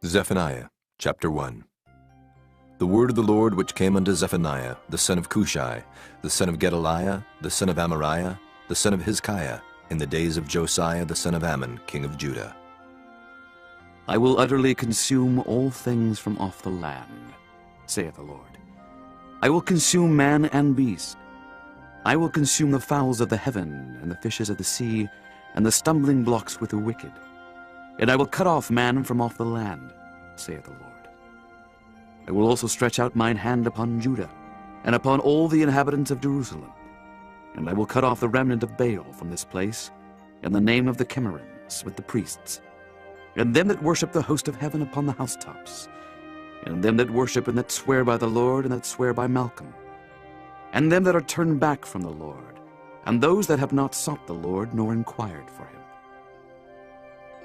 Zephaniah chapter 1. The word of the Lord which came unto Zephaniah, the son of Cushi, the son of Gedaliah, the son of Amariah, the son of Hezekiah, in the days of Josiah the son of Ammon, king of Judah. I will utterly consume all things from off the land, saith the Lord. I will consume man and beast. I will consume the fowls of the heaven, and the fishes of the sea, and the stumbling blocks with the wicked. And I will cut off man from off the land, saith the Lord. I will also stretch out mine hand upon Judah, and upon all the inhabitants of Jerusalem. And I will cut off the remnant of Baal from this place, and the name of the Chemarims with the priests, and them that worship the host of heaven upon the housetops, and them that worship and that swear by the Lord and that swear by Malcham, and them that are turned back from the Lord, and those that have not sought the Lord nor inquired for him.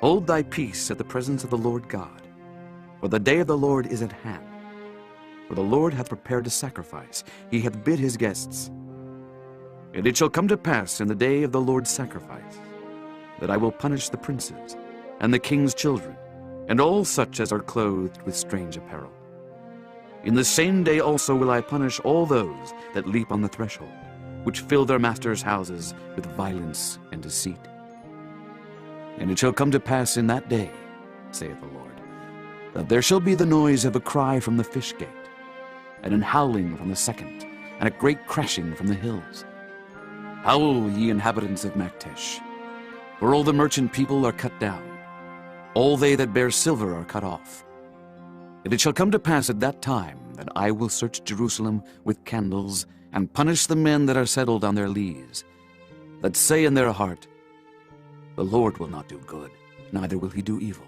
Hold thy peace at the presence of the Lord God, for the day of the Lord is at hand. For the Lord hath prepared a sacrifice, he hath bid his guests. And it shall come to pass in the day of the Lord's sacrifice, that I will punish the princes, and the king's children, and all such as are clothed with strange apparel. In the same day also will I punish all those that leap on the threshold, which fill their masters' houses with violence and deceit. And it shall come to pass in that day, saith the Lord, that there shall be the noise of a cry from the fish gate, and an howling from the second, and a great crashing from the hills. Howl, ye inhabitants of Maktesh, for all the merchant people are cut down, all they that bear silver are cut off. And it shall come to pass at that time that I will search Jerusalem with candles, and punish the men that are settled on their lees, that say in their heart, the Lord will not do good, neither will he do evil.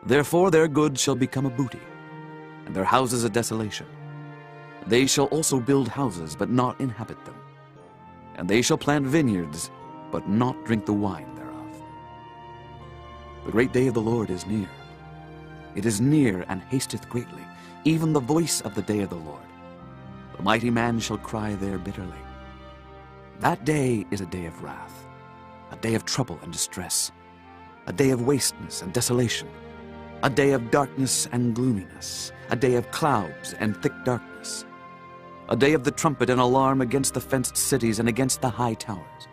Therefore their goods shall become a booty, and their houses a desolation. They shall also build houses, but not inhabit them. And they shall plant vineyards, but not drink the wine thereof. The great day of the Lord is near. It is near and hasteth greatly, even the voice of the day of the Lord. The mighty man shall cry there bitterly. That day is a day of wrath, a day of trouble and distress, a day of wasteness and desolation, a day of darkness and gloominess, a day of clouds and thick darkness, a day of the trumpet and alarm against the fenced cities and against the high towers.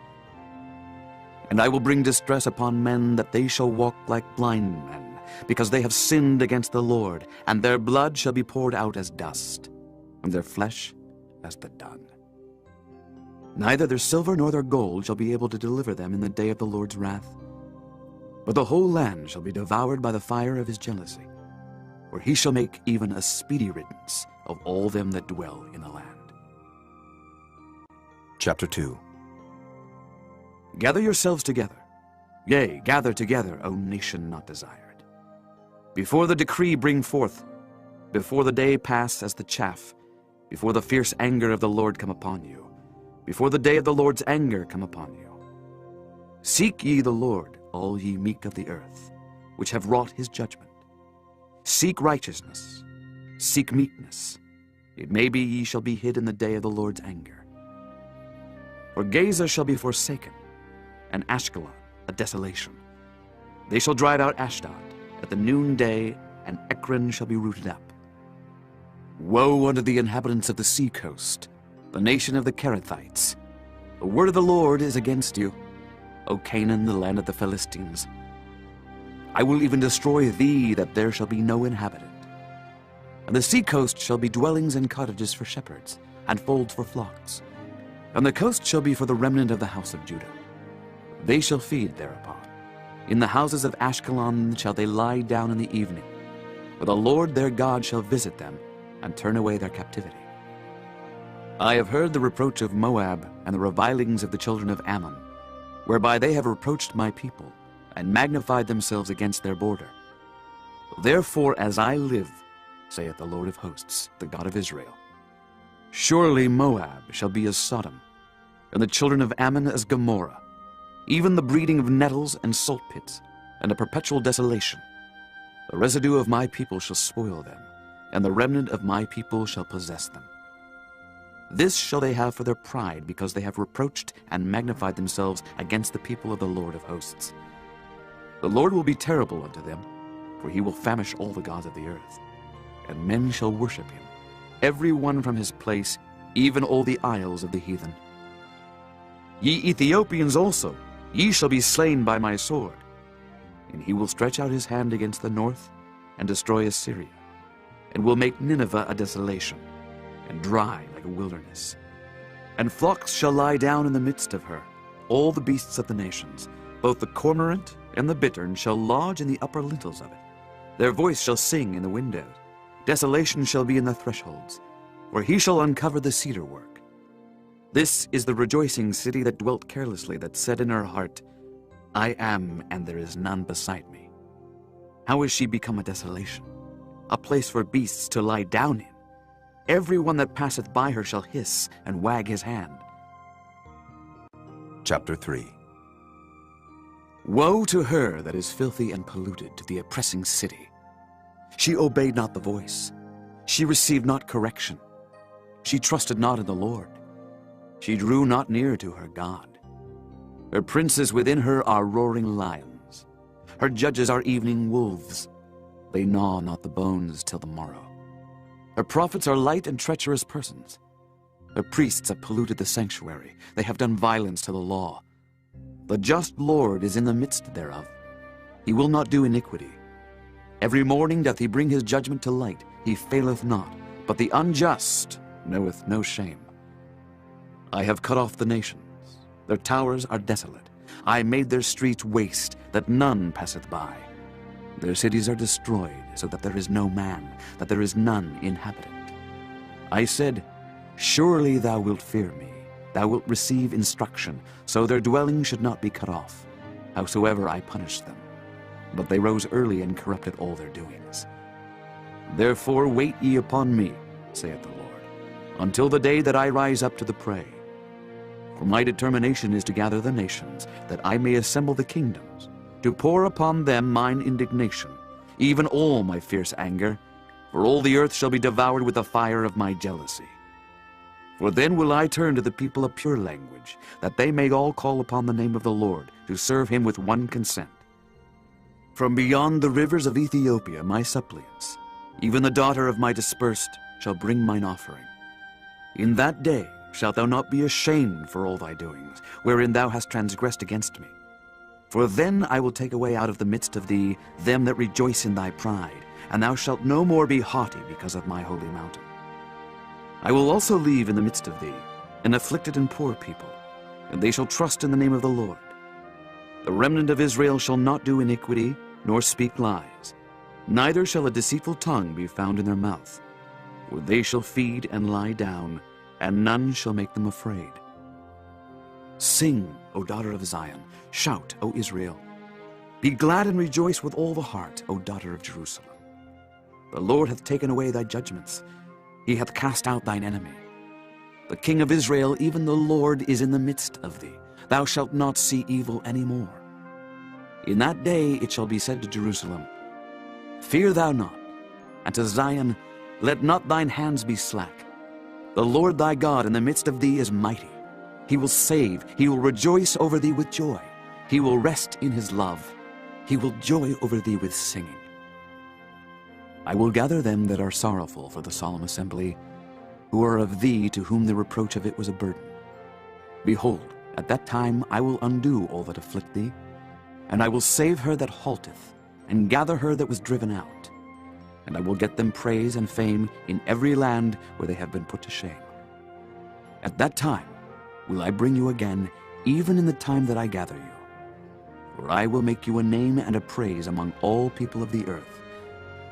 And I will bring distress upon men, that they shall walk like blind men, because they have sinned against the Lord, and their blood shall be poured out as dust, and their flesh as the dung. Neither their silver nor their gold shall be able to deliver them in the day of the Lord's wrath. But the whole land shall be devoured by the fire of his jealousy, for he shall make even a speedy riddance of all them that dwell in the land. Chapter 2. Gather yourselves together, yea, gather together, O nation not desired. Before the decree bring forth, before the day pass as the chaff, before the fierce anger of the Lord come upon you, before the day of the Lord's anger come upon you. Seek ye the Lord, all ye meek of the earth, which have wrought his judgment. Seek righteousness, seek meekness. It may be ye shall be hid in the day of the Lord's anger. For Gaza shall be forsaken, and Ashkelon a desolation. They shall drive out Ashdod at the noonday, and Ekron shall be rooted up. Woe unto the inhabitants of the sea coast, the nation of the Kerethites. The word of the Lord is against you, O Canaan, the land of the Philistines. I will even destroy thee, that there shall be no inhabitant. And the sea coast shall be dwellings and cottages for shepherds, and folds for flocks. And the coast shall be for the remnant of the house of Judah. They shall feed thereupon. In the houses of Ashkelon shall they lie down in the evening, for the Lord their God shall visit them, and turn away their captivity. I have heard the reproach of Moab, and the revilings of the children of Ammon, whereby they have reproached my people, and magnified themselves against their border. Therefore, as I live, saith the Lord of hosts, the God of Israel, surely Moab shall be as Sodom, and the children of Ammon as Gomorrah, even the breeding of nettles and salt pits, and a perpetual desolation. The residue of my people shall spoil them, and the remnant of my people shall possess them. This shall they have for their pride, because they have reproached and magnified themselves against the people of the Lord of hosts. The Lord will be terrible unto them, for he will famish all the gods of the earth, and men shall worship him, every one from his place, even all the isles of the heathen. Ye Ethiopians also, ye shall be slain by my sword. And he will stretch out his hand against the north, and destroy Assyria, and will make Nineveh a desolation, and dry like a wilderness. And flocks shall lie down in the midst of her, all the beasts of the nations, both the cormorant and the bittern shall lodge in the upper lintels of it. Their voice shall sing in the windows. Desolation shall be in the thresholds, for he shall uncover the cedar work. This is the rejoicing city that dwelt carelessly, that said in her heart, I am, and there is none beside me. How is she become a desolation, a place for beasts to lie down in? Every one that passeth by her shall hiss and wag his hand. Chapter 3. Woe to her that is filthy and polluted, to the oppressing city. She obeyed not the voice. She received not correction. She trusted not in the Lord. She drew not near to her God. Her princes within her are roaring lions. Her judges are evening wolves. They gnaw not the bones till the morrow. Her prophets are light and treacherous persons. Her priests have polluted the sanctuary. They have done violence to the law. The just Lord is in the midst thereof. He will not do iniquity. Every morning doth he bring his judgment to light. He faileth not, but the unjust knoweth no shame. I have cut off the nations. Their towers are desolate. I made their streets waste, that none passeth by. Their cities are destroyed, so that there is no man, that there is none inhabitant. I said, Surely thou wilt fear me, thou wilt receive instruction, so their dwelling should not be cut off, howsoever I punished them. But they rose early and corrupted all their doings. Therefore wait ye upon me, saith the Lord, until the day that I rise up to the prey. For my determination is to gather the nations, that I may assemble the kingdoms, to pour upon them mine indignation, even all my fierce anger, for all the earth shall be devoured with the fire of my jealousy. For then will I turn to the people a pure language, that they may all call upon the name of the Lord, to serve him with one consent. From beyond the rivers of Ethiopia my suppliants, even the daughter of my dispersed, shall bring mine offering. In that day shalt thou not be ashamed for all thy doings, wherein thou hast transgressed against me. For then I will take away out of the midst of thee them that rejoice in thy pride, and thou shalt no more be haughty because of my holy mountain. I will also leave in the midst of thee an afflicted and poor people, and they shall trust in the name of the Lord. The remnant of Israel shall not do iniquity, nor speak lies, neither shall a deceitful tongue be found in their mouth. For they shall feed and lie down, and none shall make them afraid. Sing, O daughter of Zion, shout, O Israel. Be glad and rejoice with all the heart, O daughter of Jerusalem. The Lord hath taken away thy judgments. He hath cast out thine enemy. The King of Israel, even the Lord, is in the midst of thee. Thou shalt not see evil any more. In that day it shall be said to Jerusalem, Fear thou not, and to Zion, Let not thine hands be slack. The Lord thy God in the midst of thee is mighty. He will save, he will rejoice over thee with joy. He will rest in his love. He will joy over thee with singing. I will gather them that are sorrowful for the solemn assembly, who are of thee, to whom the reproach of it was a burden. Behold, at that time I will undo all that afflict thee, and I will save her that halteth, and gather her that was driven out. And I will get them praise and fame in every land where they have been put to shame. At that time will I bring you again, even in the time that I gather you. For I will make you a name and a praise among all people of the earth,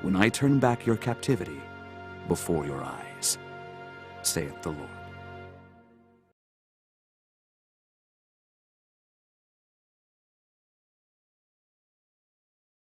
when I turn back your captivity before your eyes, saith the Lord.